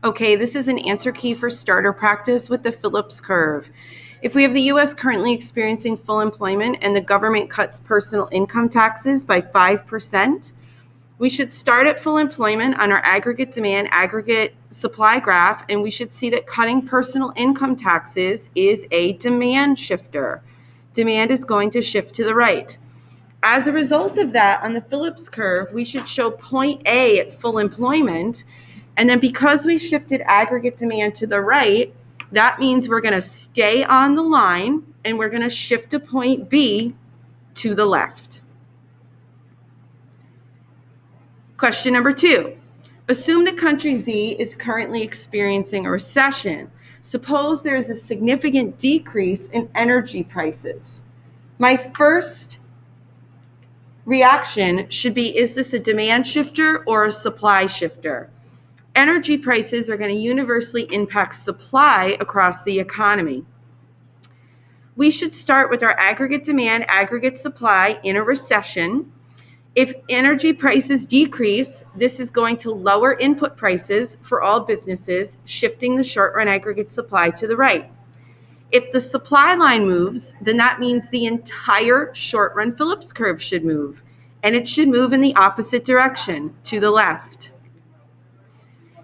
Okay, this is an answer key for starter practice with the Phillips curve. If we have the U.S. currently experiencing full employment and the government cuts personal income taxes by 5%, we should start at full employment on our aggregate demand, aggregate supply graph, and we should see that cutting personal income taxes is a demand shifter. Demand is going to shift to the right. As a result of that, on the Phillips curve, we should show point A at full employment. And then because we shifted aggregate demand to the right, that means we're going to stay on the line and we're going to shift to point B to the left. Question number 2. Assume that country Z is currently experiencing a recession. Suppose there is a significant decrease in energy prices. My first reaction should be, is this a demand shifter or a supply shifter? Energy prices are going to universally impact supply across the economy. We should start with our aggregate demand, aggregate supply in a recession. If energy prices decrease, this is going to lower input prices for all businesses, shifting the short-run aggregate supply to the right. If the supply line moves, then that means the entire short-run Phillips curve should move, and it should move in the opposite direction, to the left.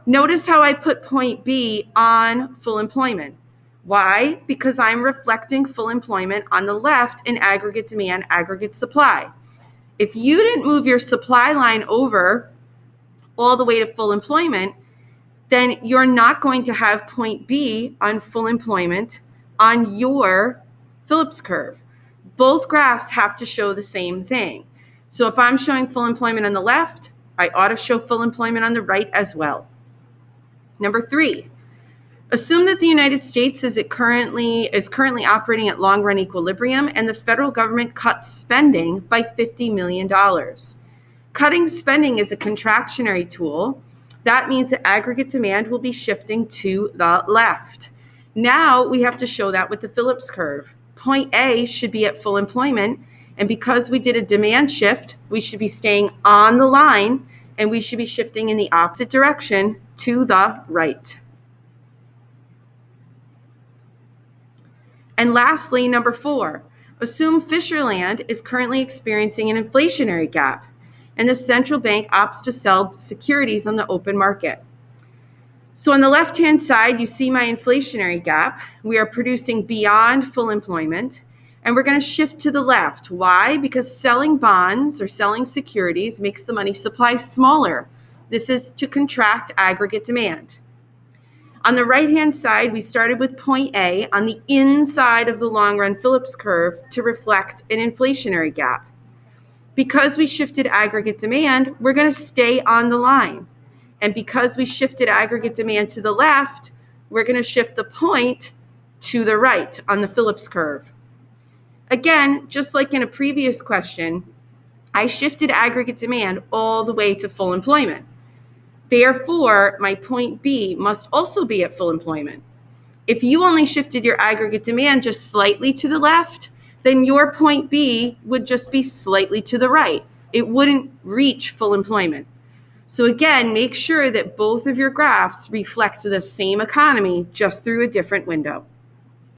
Notice how I put point B on full employment. Why? Because I'm reflecting full employment on the left in aggregate demand, aggregate supply. If you didn't move your supply line over all the way to full employment, then you're not going to have point B on full employment on your Phillips curve. Both graphs have to show the same thing. So if I'm showing full employment on the left, I ought to show full employment on the right as well. Number 3, assume that the United States is currently operating at long-run equilibrium and the federal government cuts spending by $50 million. Cutting spending is a contractionary tool. That means that aggregate demand will be shifting to the left. Now we have to show that with the Phillips curve. Point A should be at full employment, and because we did a demand shift, we should be staying on the line and we should be shifting in the opposite direction to the right. And lastly, number 4, assume Fisherland is currently experiencing an inflationary gap and the central bank opts to sell securities on the open market. So on the left-hand side, you see my inflationary gap. We are producing beyond full employment, and we're going to shift to the left. Why? Because selling bonds or selling securities makes the money supply smaller. This is to contract aggregate demand. On the right-hand side, we started with point A on the inside of the long-run Phillips curve to reflect an inflationary gap. Because we shifted aggregate demand, we're going to stay on the line. And because we shifted aggregate demand to the left, we're going to shift the point to the right on the Phillips curve. Again, just like in a previous question, I shifted aggregate demand all the way to full employment. Therefore, my point B must also be at full employment. If you only shifted your aggregate demand just slightly to the left, then your point B would just be slightly to the right. It wouldn't reach full employment. So again, make sure that both of your graphs reflect the same economy just through a different window.